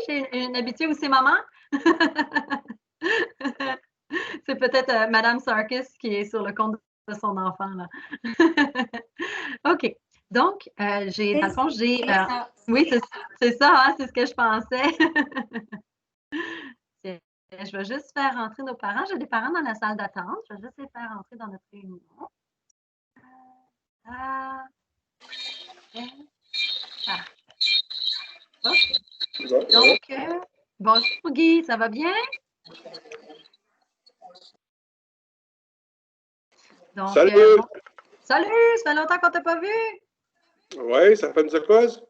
chez une habituée ou c'est maman? C'est peut-être Madame Sarkis qui est sur le compte de son enfant, là. OK. Donc, dans le fond, oui, c'est ça, hein, c'est ce que je pensais. Je vais juste faire rentrer nos parents. J'ai des parents dans la salle d'attente. Je vais juste les faire rentrer dans notre réunion. Ah, OK. Donc, bonjour Guy, ça va bien? Donc, Salut! Salut, ça fait longtemps qu'on t'a pas vu. Oui, ça fait une cause.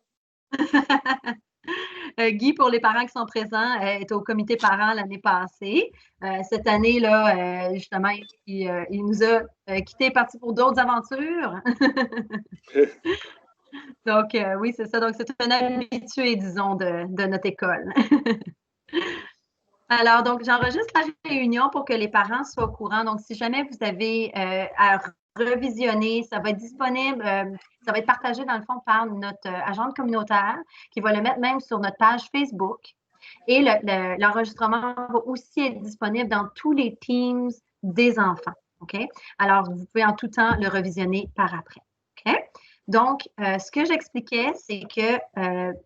Guy, pour les parents qui sont présents, est au comité parent l'année passée. Cette année, là, justement, il nous a quittés et parti pour d'autres aventures. Donc, oui, c'est ça. Donc, c'est un habitué, disons, de notre école. Alors, donc, j'enregistre la réunion pour que les parents soient au courant. Donc, si jamais vous avez à revisionner, ça va être disponible, ça va être partagé dans le fond par notre agente communautaire qui va le mettre même sur notre page Facebook. Et l'enregistrement va aussi être disponible dans tous les Teams des enfants. OK? Alors, vous pouvez en tout temps le revisionner par après. OK? Donc, ce que j'expliquais, c'est que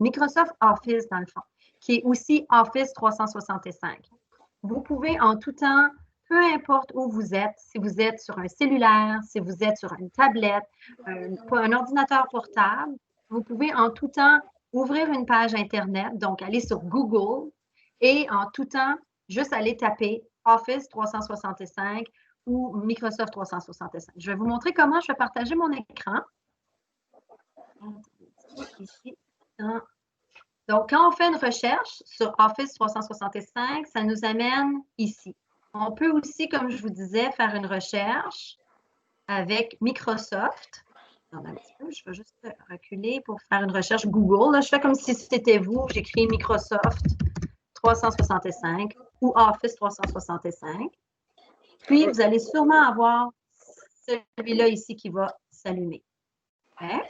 Microsoft Office, dans le fond, qui est aussi Office 365. Vous pouvez en tout temps, peu importe où vous êtes, si vous êtes sur un cellulaire, si vous êtes sur une tablette, un ordinateur portable, vous pouvez en tout temps ouvrir une page Internet, donc aller sur Google et en tout temps, juste aller taper Office 365 ou Microsoft 365. Je vais vous montrer comment je vais partager mon écran. Ici, donc, quand on fait une recherche sur Office 365, ça nous amène ici. On peut aussi, comme je vous disais, faire une recherche avec Microsoft. Attendez un petit peu, je vais juste reculer pour faire une recherche Google. Là, je fais comme si c'était vous. J'écris Microsoft 365 ou Office 365. Puis, vous allez sûrement avoir celui-là ici qui va s'allumer. Okay?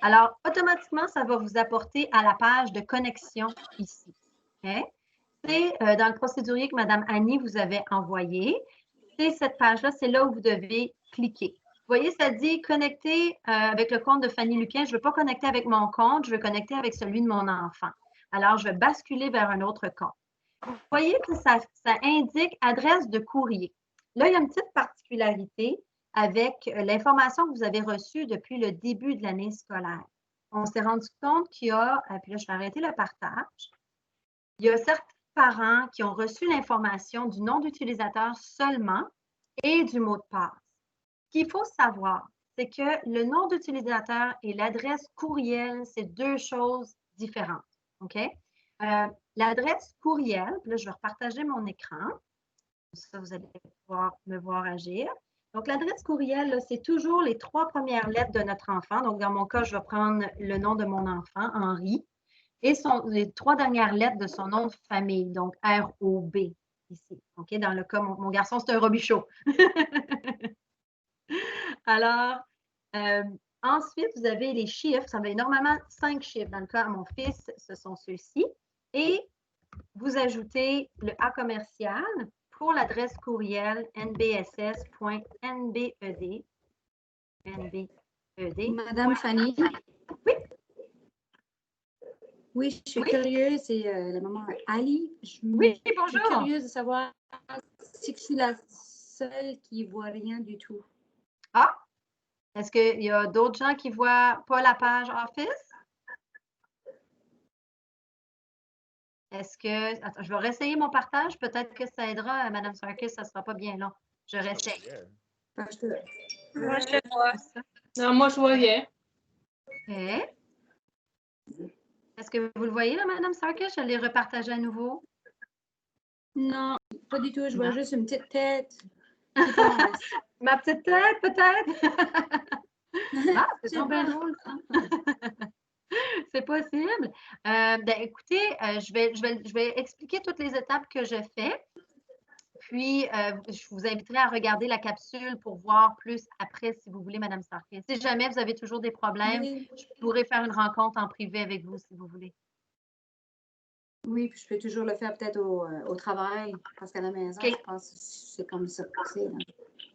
Alors, automatiquement, ça va vous apporter à la page de connexion ici. Okay? C'est dans le procédurier que Mme Annie vous avait envoyé. C'est cette page-là, c'est là où vous devez cliquer. Vous voyez, ça dit connecter avec le compte de Fanny Lupien. Je ne veux pas connecter avec mon compte, je veux connecter avec celui de mon enfant. Alors, je vais basculer vers un autre compte. Vous voyez que ça indique adresse de courrier. Là, il y a une petite particularité avec l'information que vous avez reçue depuis le début de l'année scolaire. On s'est rendu compte qu'il y a, puis là, je vais arrêter le partage, il y a certains parents qui ont reçu l'information du nom d'utilisateur seulement et du mot de passe. Ce qu'il faut savoir, c'est que le nom d'utilisateur et l'adresse courriel, c'est deux choses différentes. OK? L'adresse courriel, puis là, je vais repartager mon écran. Ça, vous allez pouvoir me voir agir. Donc, l'adresse courriel, c'est toujours les 3 premières lettres de notre enfant. Donc, dans mon cas, je vais prendre le nom de mon enfant, Henri, et les 3 dernières lettres de son nom de famille, donc R-O-B, ici. OK? Dans le cas, mon garçon, c'est un Robichaud. Alors, ensuite, vous avez les chiffres. Ça va être normalement 5 chiffres. Dans le cas de mon fils, ce sont ceux-ci. Et vous ajoutez le A commercial pour l'adresse courriel nbss.nbed. Madame Fanny. Oui. Oui, je suis curieuse. C'est la maman Ali. Oui, bonjour. Je suis curieuse de savoir si je suis la seule qui ne voit rien du tout. Ah, est-ce qu'il y a d'autres gens qui ne voient pas la page Office? Est-ce que... Attends, je vais réessayer mon partage. Peut-être que ça aidera, Mme Sarkis. Ça ne sera pas bien long. Je réessaye. Moi, je vois. Non, moi, je vois rien. OK. Est-ce que vous le voyez, là, Mme Sarkis? Je l'ai repartagé à nouveau. Non, pas du tout. Je vois juste une petite tête. Ma petite tête, peut-être? Ah, c'est bien drôle, ça. C'est possible. Écoutez, je vais expliquer toutes les étapes que je fais. Puis, je vous inviterai à regarder la capsule pour voir plus après, si vous voulez, Mme Sarkis. Si jamais vous avez toujours des problèmes, je pourrais faire une rencontre en privé avec vous, si vous voulez. Oui, puis je peux toujours le faire peut-être au travail, parce qu'à la maison, OK. je pense que c'est comme ça.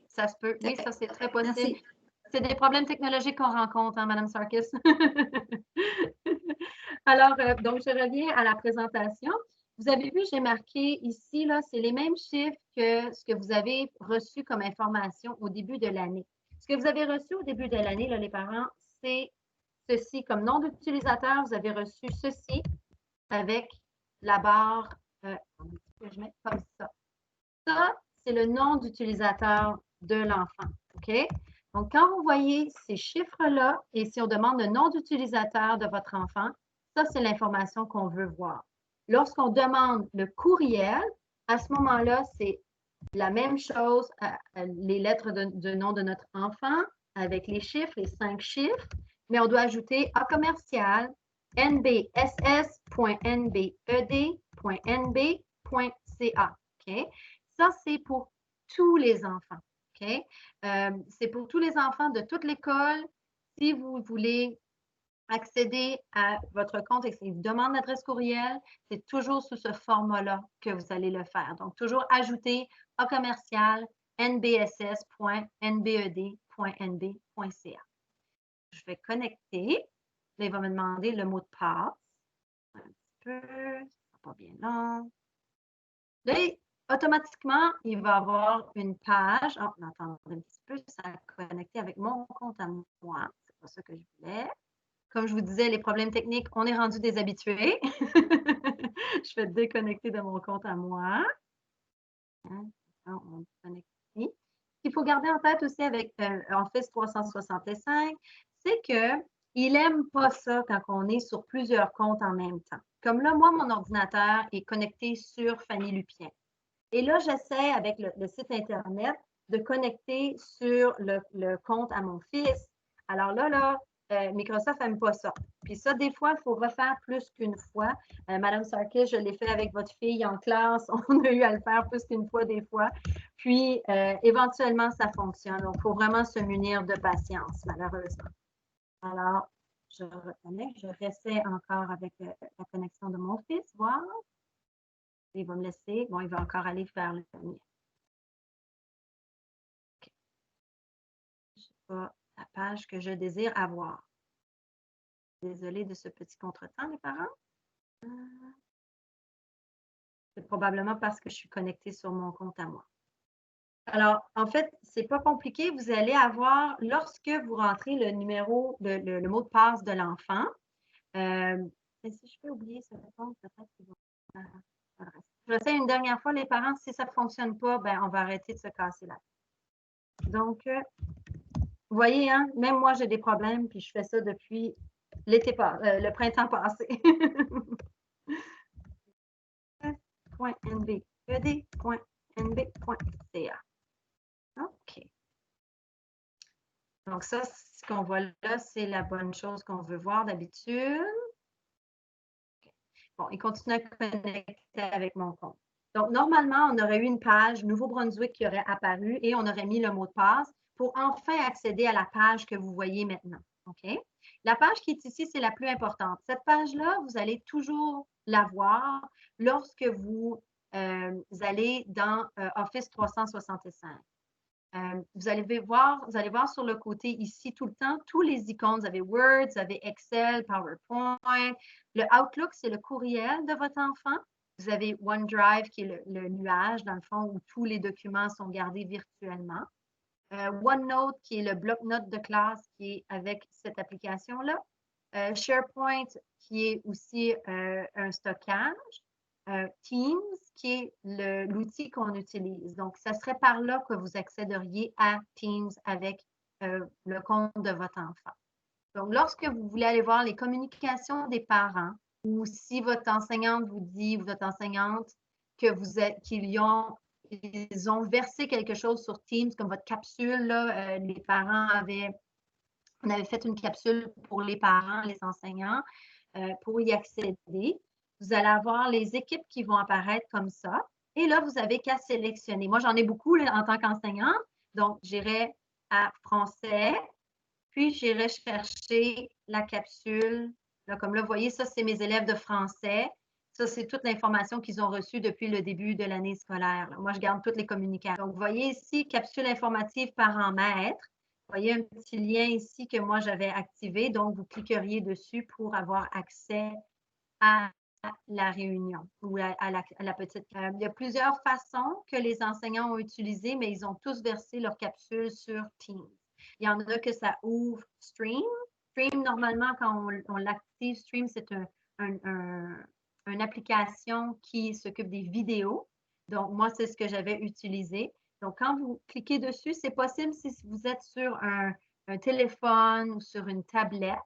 Ça se peut. Oui, ça, c'est très possible. Merci. C'est des problèmes technologiques qu'on rencontre, hein, Mme Sarkis. Alors, donc, je reviens à la présentation. Vous avez vu, j'ai marqué ici, là, c'est les mêmes chiffres que ce que vous avez reçu comme information au début de l'année. Ce que vous avez reçu au début de l'année, là, les parents, c'est ceci. Comme nom d'utilisateur, vous avez reçu ceci avec la barre, je mets comme ça. Ça, c'est le nom d'utilisateur de l'enfant. OK? Donc, quand vous voyez ces chiffres-là et si on demande le nom d'utilisateur de votre enfant, ça, c'est l'information qu'on veut voir. Lorsqu'on demande le courriel, à ce moment-là, c'est la même chose, les lettres de nom de notre enfant avec les chiffres, les 5 chiffres, mais on doit ajouter A commercial nbss.nbed.nb.ca. OK? Ça, c'est pour tous les enfants. OK? C'est pour tous les enfants de toute l'école. Si vous voulez accéder à votre compte et si vous demandez l'adresse courriel, c'est toujours sous ce format-là que vous allez le faire. Donc, toujours ajouter A commercial nbss.nbed.nb.ca. Je vais connecter. Là, il va me demander le mot de passe. Un petit peu, ça sera pas bien long. Là, automatiquement, il va avoir une page. Oh, attendez un petit peu, ça a connecté avec mon compte à moi. C'est pas ça que je voulais. Comme je vous disais, les problèmes techniques, on est rendu des habitués. Je vais déconnecter de mon compte à moi. On connecte ici. Ce qu'il faut garder en tête aussi avec Office 365, c'est qu'il n'aime pas ça quand on est sur plusieurs comptes en même temps. Comme là, moi, mon ordinateur est connecté sur Fanny Lupien. Et là, j'essaie avec le site Internet de connecter sur le compte à mon fils. Alors là, Microsoft n'aime pas ça. Puis ça, des fois, il faut refaire plus qu'une fois. Madame Sarkis, je l'ai fait avec votre fille en classe. On a eu à le faire plus qu'une fois des fois. Puis, éventuellement, ça fonctionne. Donc, il faut vraiment se munir de patience, malheureusement. Alors, je reconnecte. Je réessaie encore avec la connexion de mon fils, voir. Il va me laisser. Bon, il va encore aller faire le mien. Okay. Je sais pas la page que je désire avoir. Désolée de ce petit contretemps, les parents. C'est probablement parce que je suis connectée sur mon compte à moi. Alors, en fait, c'est pas compliqué. Vous allez avoir, lorsque vous rentrez le numéro, le mot de passe de l'enfant, si je peux oublier ce compte, peut-être qu'ils vont. Je l'essaie une dernière fois, les parents. Si ça ne fonctionne pas, ben, on va arrêter de se casser la tête. Donc, vous voyez, hein, même moi, j'ai des problèmes, puis je fais ça depuis le printemps passé. .nbed.nb.ca. OK. Donc, ça, ce qu'on voit là, c'est la bonne chose qu'on veut voir d'habitude. Okay. Bon, il continue à connecter avec mon compte. Donc, normalement, on aurait eu une page Nouveau-Brunswick qui aurait apparu et on aurait mis le mot de passe pour enfin accéder à la page que vous voyez maintenant. OK? La page qui est ici, c'est la plus importante. Cette page-là, vous allez toujours la voir lorsque vous allez dans Office 365. Vous allez voir sur le côté ici tout le temps, tous les icônes. Vous avez Word, vous avez Excel, PowerPoint. Le Outlook, c'est le courriel de votre enfant. Vous avez OneDrive, qui est le nuage, dans le fond, où tous les documents sont gardés virtuellement. OneNote, qui est le bloc-notes de classe, qui est avec cette application-là. SharePoint, qui est aussi un stockage. Teams, qui est l'outil qu'on utilise. Donc, ça serait par là que vous accéderiez à Teams avec le compte de votre enfant. Donc, lorsque vous voulez aller voir les communications des parents ou si votre enseignante vous dit, ou votre enseignante, qu'ils ont versé quelque chose sur Teams, comme votre capsule, là, les parents on avait fait une capsule pour les parents, les enseignants, pour y accéder. Vous allez avoir les équipes qui vont apparaître comme ça. Et là, vous n'avez qu'à sélectionner. Moi, j'en ai beaucoup là, en tant qu'enseignante. Donc, j'irai à français, puis j'irai chercher la capsule. Là, comme là, vous voyez, ça, c'est mes élèves de français. Ça, c'est toute l'information qu'ils ont reçue depuis le début de l'année scolaire. Là. Moi, je garde toutes les communications. Donc, vous voyez ici, capsule informative parents-maîtres. Vous voyez un petit lien ici que moi, j'avais activé. Donc, vous cliqueriez dessus pour avoir accès à la réunion ou à la petite. Il y a plusieurs façons que les enseignants ont utilisées, mais ils ont tous versé leur capsule sur Teams. Il y en a que ça ouvre Stream. Stream, normalement, quand on l'active, Stream, c'est une application qui s'occupe des vidéos. Donc, moi, c'est ce que j'avais utilisé. Donc, quand vous cliquez dessus, c'est possible si vous êtes sur un téléphone ou sur une tablette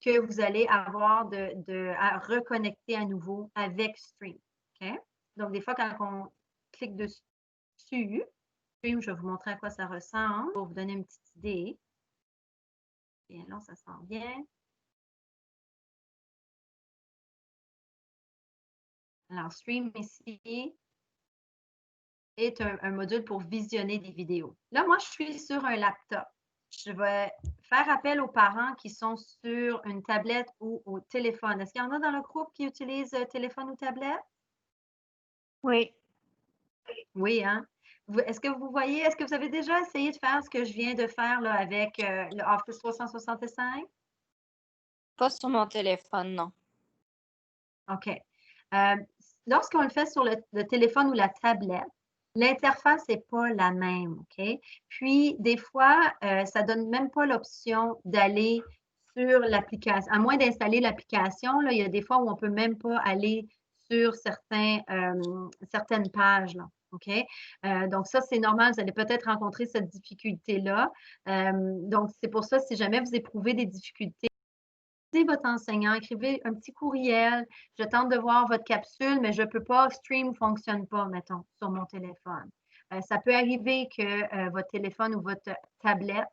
que vous allez avoir à reconnecter à nouveau avec Stream. Okay? Donc, des fois, quand on clique dessus, Stream, je vais vous montrer à quoi ça ressemble pour vous donner une petite idée. Bien là, ça sent bien. Alors, Stream ici est un module pour visionner des vidéos. Là, moi, je suis sur un laptop. Je vais faire appel aux parents qui sont sur une tablette ou au téléphone. Est-ce qu'il y en a dans le groupe qui utilisent téléphone ou tablette? Oui. Oui, hein? Est-ce que vous voyez, est-ce que vous avez déjà essayé de faire ce que je viens de faire là, avec le Office 365? Pas sur mon téléphone, non. OK. Lorsqu'on le fait sur le téléphone ou la tablette, l'interface n'est pas la même, OK? Puis, des fois, ça ne donne même pas l'option d'aller sur l'application. À moins d'installer l'application, il y a des fois où on ne peut même pas aller sur certaines pages, là, OK? Donc, ça, c'est normal. Vous allez peut-être rencontrer cette difficulté-là. Donc, c'est pour ça, si jamais vous éprouvez des difficultés, votre enseignant, écrivez un petit courriel. Je tente de voir votre capsule, mais je ne peux pas, Stream ne fonctionne pas, mettons, sur mon téléphone. Ça peut arriver que votre téléphone ou votre tablette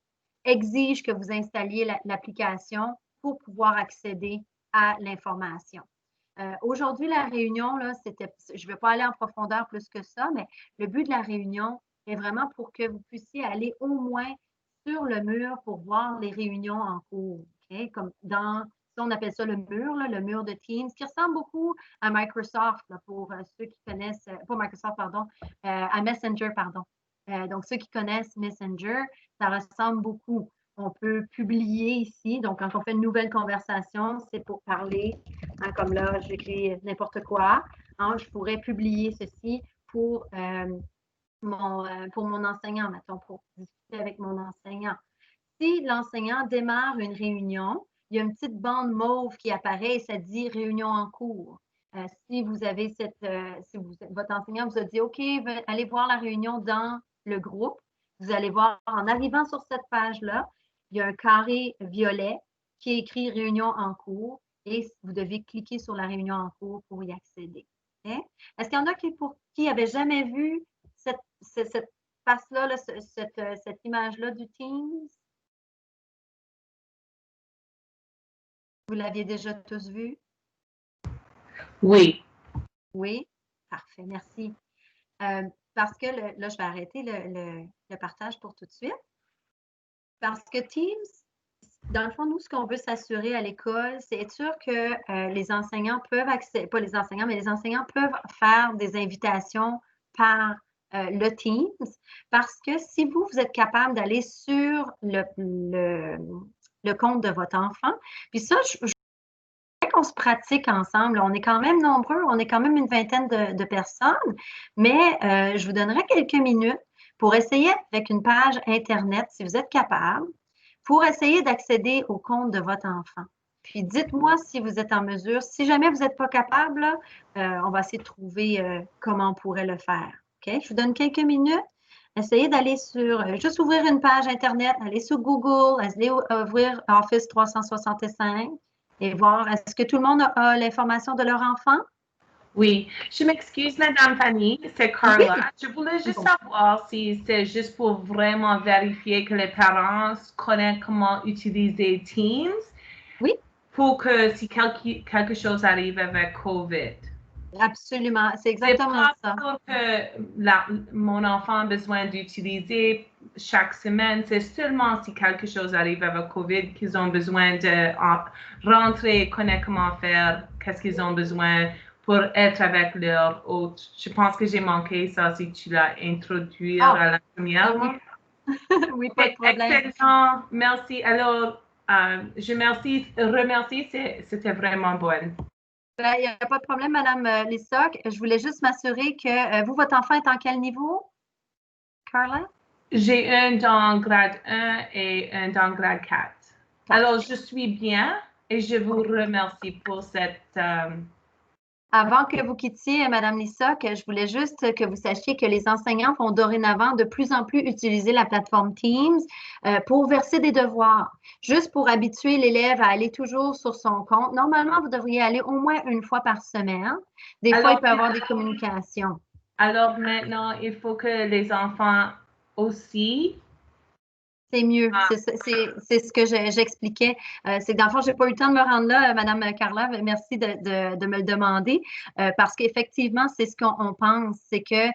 exige que vous installiez l'application pour pouvoir accéder à l'information. Aujourd'hui, la réunion, là, je ne vais pas aller en profondeur plus que ça, mais le but de la réunion est vraiment pour que vous puissiez aller au moins sur le mur pour voir les réunions en cours. Okay? Comme on appelle ça le mur, là, le mur de Teams, qui ressemble beaucoup à Microsoft, là, pour ceux qui connaissent, pas Microsoft, pardon, à Messenger, pardon. Donc, ceux qui connaissent Messenger, ça ressemble beaucoup. On peut publier ici. Donc, quand on fait une nouvelle conversation, c'est pour parler. Hein, comme là, j'écris n'importe quoi. Hein, je pourrais publier ceci pour mon enseignant, mettons, pour discuter avec mon enseignant. Si l'enseignant démarre une réunion, il y a une petite bande mauve qui apparaît et ça dit « Réunion en cours ». Si vous avez votre enseignant vous a dit « OK, allez voir la réunion dans le groupe », vous allez voir en arrivant sur cette page-là, il y a un carré violet qui est écrit « Réunion en cours » et vous devez cliquer sur la réunion en cours pour y accéder. Okay? Est-ce qu'il y en a qui n'avaient jamais vu cette face-là, cette image-là du Teams? Vous l'aviez déjà tous vu? Oui. Oui? Parfait, merci. Parce que là, je vais arrêter le partage pour tout de suite. Parce que Teams, dans le fond, nous, ce qu'on veut s'assurer à l'école, c'est être sûr que les enseignants peuvent accéder, pas les enseignants, mais les enseignants peuvent faire des invitations par le Teams. Parce que si vous êtes capable d'aller sur le compte de votre enfant, puis ça, je voudrais qu'on se pratique ensemble. On est quand même nombreux, on est quand même une vingtaine de personnes, mais je vous donnerai quelques minutes pour essayer avec une page Internet, si vous êtes capable, pour essayer d'accéder au compte de votre enfant. Puis dites-moi si vous êtes en mesure. Si jamais vous n'êtes pas capable, on va essayer de trouver comment on pourrait le faire. OK? Je vous donne quelques minutes. Essayez d'aller juste ouvrir une page Internet, aller sur Google, aller ouvrir Office 365 et voir, est-ce que tout le monde a l'information de leur enfant? Oui, je m'excuse, Madame Fanny, c'est Carla. Oui. Je voulais juste savoir si c'est juste pour vraiment vérifier que les parents connaissent comment utiliser Teams. Oui. Pour que si quelque chose arrive avec COVID. Absolument, c'est exactement ça. C'est pas que mon enfant a besoin d'utiliser chaque semaine, c'est seulement si quelque chose arrive avec COVID qu'ils ont besoin de rentrer, connaître comment faire, qu'est-ce qu'ils ont besoin pour être avec leur hôte. Je pense que j'ai manqué ça si tu l'as introduit Ah, à la première. oui. Oui, pas de problème. Excellent, merci. Alors, je remercie, c'était vraiment bon. Ben, il n'y a pas de problème, Madame Lissoc. Je voulais juste m'assurer que vous, votre enfant est en quel niveau, Carla? J'ai un dans grade 1 et un dans grade 4. Alors, je suis bien et je vous remercie pour cette... Avant que vous quittiez, Madame Lissoc, je voulais juste que vous sachiez que les enseignants vont dorénavant de plus en plus utiliser la plateforme Teams pour verser des devoirs, juste pour habituer l'élève à aller toujours sur son compte. Normalement, vous devriez aller au moins une fois par semaine. Des fois, il peut y avoir des communications. Alors maintenant, il faut que les enfants aussi... C'est mieux. C'est ce que j'expliquais. C'est que dans le fond, je n'ai pas eu le temps de me rendre là, Madame Carla. Merci de me le demander. Parce qu'effectivement, c'est ce qu'on pense. C'est que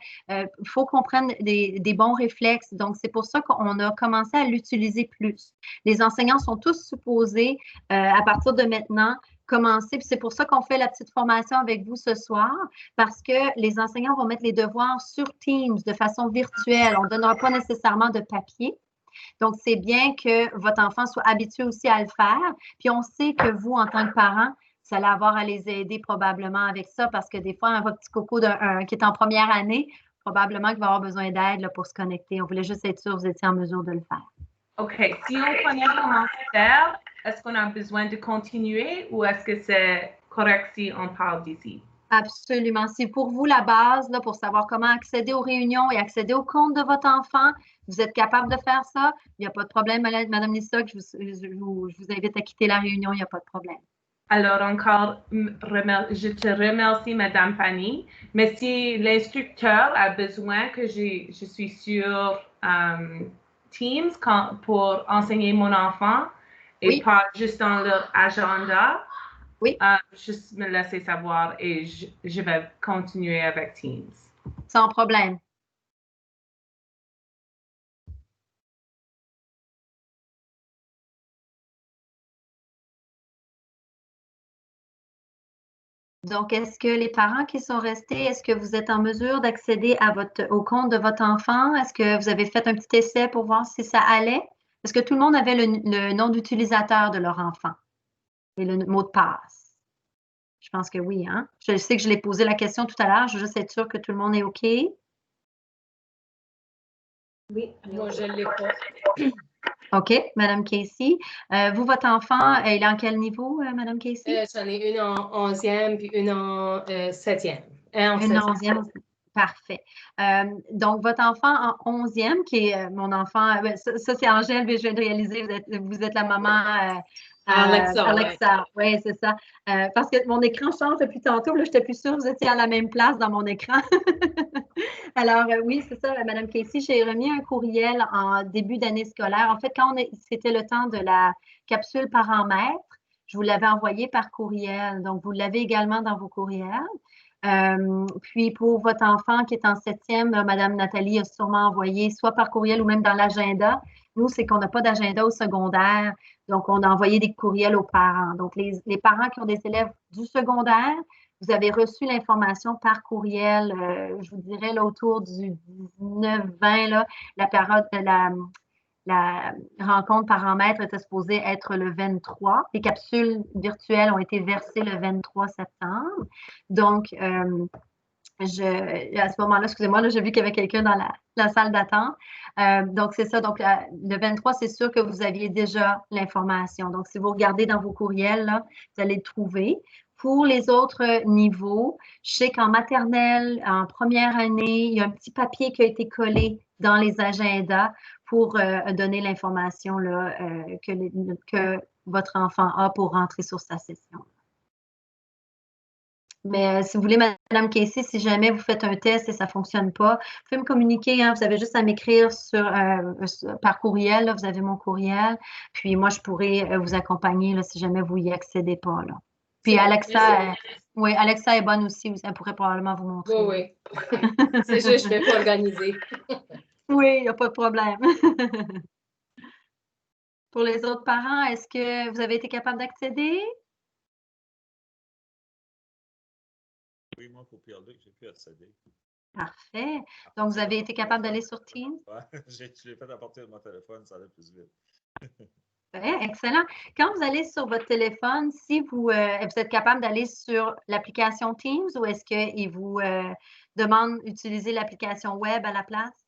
faut qu'on prenne des bons réflexes. Donc, c'est pour ça qu'on a commencé à l'utiliser plus. Les enseignants sont tous supposés, à partir de maintenant, commencer. Puis c'est pour ça qu'on fait la petite formation avec vous ce soir, parce que les enseignants vont mettre les devoirs sur Teams de façon virtuelle. On ne donnera pas nécessairement de papier. Donc, c'est bien que votre enfant soit habitué aussi à le faire. Puis, on sait que vous, en tant que parent, vous allez avoir à les aider probablement avec ça parce que des fois, votre petit coco qui est en première année, probablement qu'il va avoir besoin d'aide pour se connecter. On voulait juste être sûr que vous étiez en mesure de le faire. OK. Si on connaît comment faire, est-ce qu'on a besoin de continuer ou est-ce que c'est correct si on parle d'ici? Absolument. C'est pour vous la base là, pour savoir comment accéder aux réunions et accéder au compte de votre enfant. Vous êtes capable de faire ça. Il n'y a pas de problème, Madame Lissoc. Je vous invite à quitter la réunion. Il n'y a pas de problème. Alors encore, je te remercie, Madame Fanny. Mais si l'instructeur a besoin que je suis sur Teams pour enseigner mon enfant et pas juste dans leur agenda, juste me laisser savoir et je vais continuer avec Teams. Sans problème. Donc, est-ce que les parents qui sont restés, est-ce que vous êtes en mesure d'accéder au compte de votre enfant? Est-ce que vous avez fait un petit essai pour voir si ça allait? Est-ce que tout le monde avait le nom d'utilisateur de leur enfant et le mot de passe? Je pense que oui, hein? Je sais que je l'ai posé la question tout à l'heure. Je veux juste être sûre que tout le monde est OK. Oui, moi je ne l'ai pas. OK, Madame Casey. Vous, votre enfant, il est en quel niveau, Madame Casey? J'en ai une en 11e puis une en 7e. Une 11e. Parfait. Donc, votre enfant en 11e, qui est mon enfant, ça c'est Angèle, mais je viens de réaliser, vous êtes la maman Alexa. Oui, c'est ça. Parce que mon écran change depuis tantôt. Là, je n'étais plus sûre que vous étiez à la même place dans mon écran. Alors, oui, c'est ça, Madame Casey, j'ai remis un courriel en début d'année scolaire. En fait, quand c'était le temps de la capsule parent-maître, je vous l'avais envoyé par courriel. Donc, vous l'avez également dans vos courriels. Puis pour votre enfant qui est en 7e, Madame Nathalie a sûrement envoyé soit par courriel ou même dans l'agenda. Nous, c'est qu'on n'a pas d'agenda au secondaire, donc on a envoyé des courriels aux parents. Donc les parents qui ont des élèves du secondaire, vous avez reçu l'information par courriel, je vous dirais là, autour du 19-20, là, la rencontre parent-maître était supposée être le 23. Les capsules virtuelles ont été versées le 23 septembre. Donc, à ce moment-là, excusez-moi, là, j'ai vu qu'il y avait quelqu'un dans la salle d'attente. Donc, c'est ça. Donc, le 23, c'est sûr que vous aviez déjà l'information. Donc, si vous regardez dans vos courriels, là, vous allez le trouver. Pour les autres niveaux, je sais qu'en maternelle, en première année, il y a un petit papier qui a été collé dans les agendas pour donner l'information que votre enfant a pour rentrer sur sa session. Mais si vous voulez, Mme Casey, si jamais vous faites un test et ça ne fonctionne pas, vous pouvez me communiquer. Hein, vous avez juste à m'écrire par courriel. Là, vous avez mon courriel. Puis moi, je pourrais vous accompagner là, si jamais vous n'y accédez pas. Là. Puis Alexa, oui, Alexa est bonne aussi. Elle pourrait probablement vous montrer. Oui, oui. C'est juste, je ne vais pas organiser. Oui, il n'y a pas de problème. Pour les autres parents, est-ce que vous avez été capable d'accéder? Oui, moi, pour Pierre-Luc, j'ai pu accéder. Parfait. Donc, vous avez été capable d'aller sur Teams? Oui, je l'ai fait à partir de mon téléphone, ça allait plus vite. Excellent. Quand vous allez sur votre téléphone, si vous êtes capable d'aller sur l'application Teams ou est-ce qu'il vous demande d'utiliser l'application web à la place?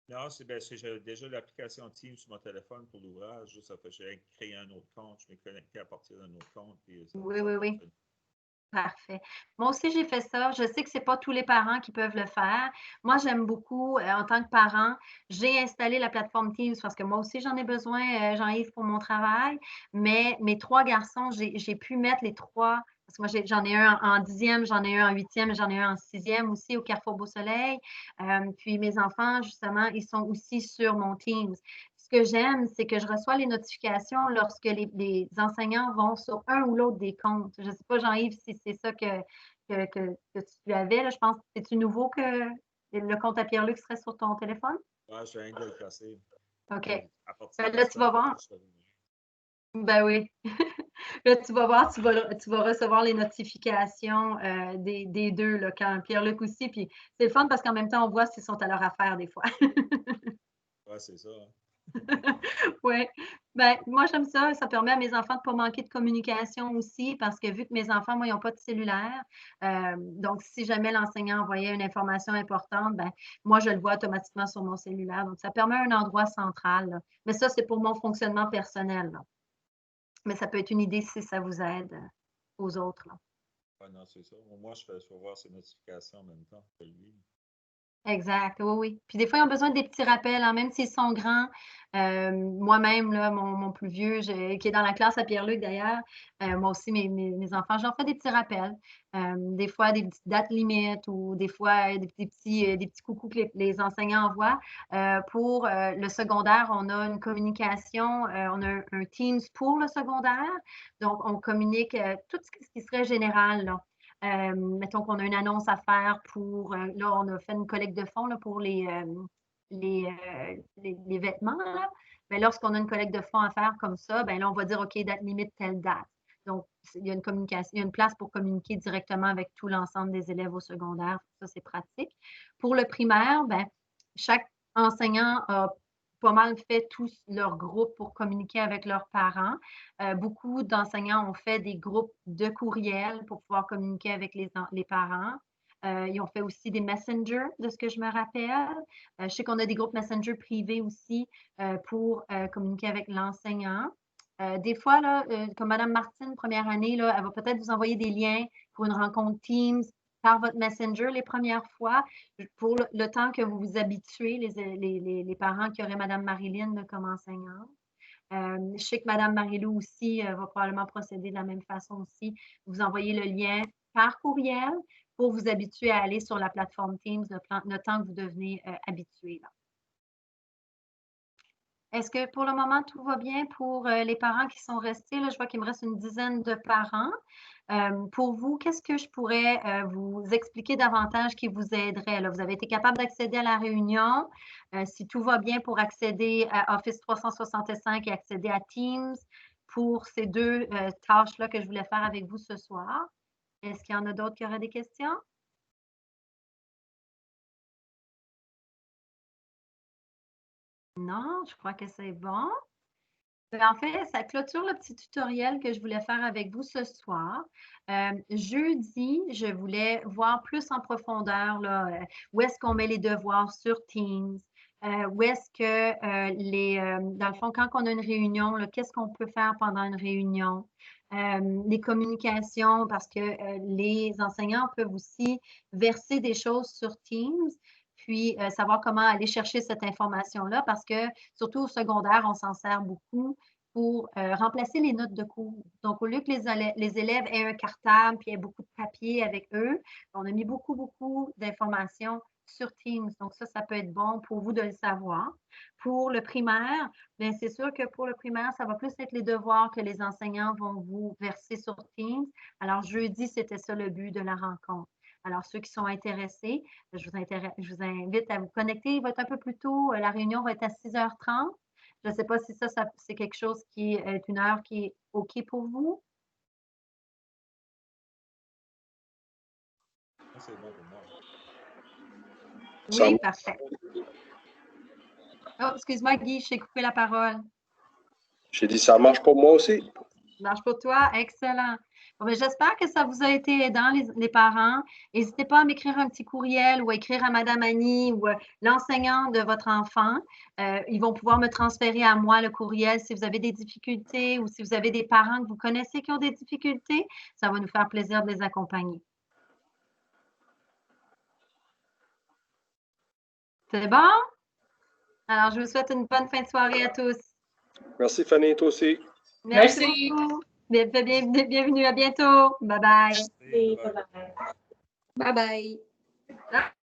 Non, j'ai déjà l'application Teams sur mon téléphone pour l'ouvrage. Ça fait que j'ai créé un autre compte. Je m'ai connecté à partir d'un autre compte. Puis Oui. Parfait. Moi aussi, j'ai fait ça. Je sais que ce n'est pas tous les parents qui peuvent le faire. Moi, j'aime beaucoup, en tant que parent, j'ai installé la plateforme Teams parce que moi aussi, j'en ai besoin, Jean-Yves, pour mon travail. Mais mes 3 garçons, j'ai pu mettre les 3, parce que moi, j'en ai un en 10e, j'en ai un en 8e, j'en ai un en 6e aussi au Carrefour Beau-Soleil. Puis mes enfants, justement, ils sont aussi sur mon Teams. Ce que j'aime, c'est que je reçois les notifications lorsque les enseignants vont sur un ou l'autre des comptes. Je ne sais pas, Jean-Yves, si c'est ça que tu avais. Là. Je pense que c'est-tu nouveau que le compte à Pierre-Luc serait sur ton téléphone? Ouais, je viens de le casser. OK. À partir de Là, tu vas voir. Ben oui. Là, tu vas voir, tu vas recevoir les notifications des deux, là, quand Pierre-Luc aussi. Puis c'est le fun parce qu'en même temps, on voit s'ils sont à leur affaire des fois. Oui, c'est ça. Hein. Oui. Ben, moi, j'aime ça. Ça permet à mes enfants de ne pas manquer de communication aussi parce que vu que mes enfants, moi, ils n'ont pas de cellulaire, donc si jamais l'enseignant envoyait une information importante, ben, moi, je le vois automatiquement sur mon cellulaire. Donc, ça permet un endroit central. Là. Mais ça, c'est pour mon fonctionnement personnel. Là. Mais ça peut être une idée si ça vous aide aux autres. Là. Ouais, non, c'est ça. Moi, je vais voir ces notifications en même temps que lui. Exact, oui. Puis des fois, ils ont besoin des petits rappels, hein, même s'ils sont grands. Moi-même, là, mon plus vieux, qui est dans la classe à Pierre-Luc d'ailleurs, moi aussi, mes enfants, j'en fais des petits rappels. Des fois, des petites dates limites ou des fois, des petits coucous que les enseignants envoient. Pour le secondaire, on a une communication, on a un Teams pour le secondaire. Donc, on communique tout ce qui serait général, là. Mettons qu'on a une annonce à faire pour, là, on a fait une collecte de fonds là, pour les vêtements. Là. Ben, lorsqu'on a une collecte de fonds à faire comme ça, ben, là, on va dire, OK, date limite, telle date. Donc, il y a une communication, il y a une place pour communiquer directement avec tout l'ensemble des élèves au secondaire. Ça, c'est pratique. Pour le primaire, ben, chaque enseignant a pas mal fait tous leur groupe pour communiquer avec leurs parents. Beaucoup d'enseignants ont fait des groupes de courriels pour pouvoir communiquer avec les parents. Ils ont fait aussi des messengers, de ce que je me rappelle. Je sais qu'on a des groupes messenger privés aussi pour communiquer avec l'enseignant. Des fois, là, comme Mme Martine, première année, là, elle va peut-être vous envoyer des liens pour une rencontre Teams par votre Messenger les premières fois, pour le temps que vous vous habituez, les parents qui auraient Mme Marilyn là, comme enseignante. Je sais que Mme Marilou aussi va probablement procéder de la même façon aussi. Vous envoyez le lien par courriel pour vous habituer à aller sur la plateforme Teams le temps que vous devenez habitué. Là. Est-ce que pour le moment, tout va bien pour les parents qui sont restés? Là, je vois qu'il me reste une dizaine de parents. Pour vous, qu'est-ce que je pourrais vous expliquer davantage qui vous aiderait? Là? Vous avez été capable d'accéder à la réunion. Si tout va bien pour accéder à Office 365 et accéder à Teams pour ces deux tâches-là que je voulais faire avec vous ce soir. Est-ce qu'il y en a d'autres qui auraient des questions? Non, je crois que c'est bon. En fait, ça clôture le petit tutoriel que je voulais faire avec vous ce soir. Jeudi, je voulais voir plus en profondeur là, où est-ce qu'on met les devoirs sur Teams, où est-ce que dans le fond, quand on a une réunion, qu'est-ce qu'on peut faire pendant une réunion, les communications, parce que les enseignants peuvent aussi verser des choses sur Teams, puis savoir comment aller chercher cette information-là, parce que surtout au secondaire, on s'en sert beaucoup pour remplacer les notes de cours. Donc, au lieu que les élèves aient un cartable puis aient beaucoup de papier avec eux, on a mis beaucoup d'informations sur Teams. Donc, ça peut être bon pour vous de le savoir. Pour le primaire, bien, c'est sûr que pour le primaire, ça va plus être les devoirs que les enseignants vont vous verser sur Teams. Alors, jeudi, c'était ça le but de la rencontre. Alors, ceux qui sont intéressés, je vous invite à vous connecter. Il va être un peu plus tôt. La réunion va être à 6h30. Je ne sais pas si ça c'est quelque chose qui est une heure qui est OK pour vous. c'est bon pour moi. Oui, parfait. Oh, excuse-moi, Guy, je t'ai coupé la parole. J'ai dit, ça marche pour moi aussi. Ça marche pour toi? Excellent. Bon, ben, j'espère que ça vous a été aidant, les parents. N'hésitez pas à m'écrire un petit courriel ou à écrire à Madame Annie ou l'enseignant de votre enfant. Ils vont pouvoir me transférer à moi le courriel si vous avez des difficultés ou si vous avez des parents que vous connaissez qui ont des difficultés. Ça va nous faire plaisir de les accompagner. C'est bon? Alors, je vous souhaite une bonne fin de soirée à tous. Merci, Fanny, toi aussi. Merci beaucoup. Bienvenue, à bientôt. Bye bye. Merci, bye. Bye bye.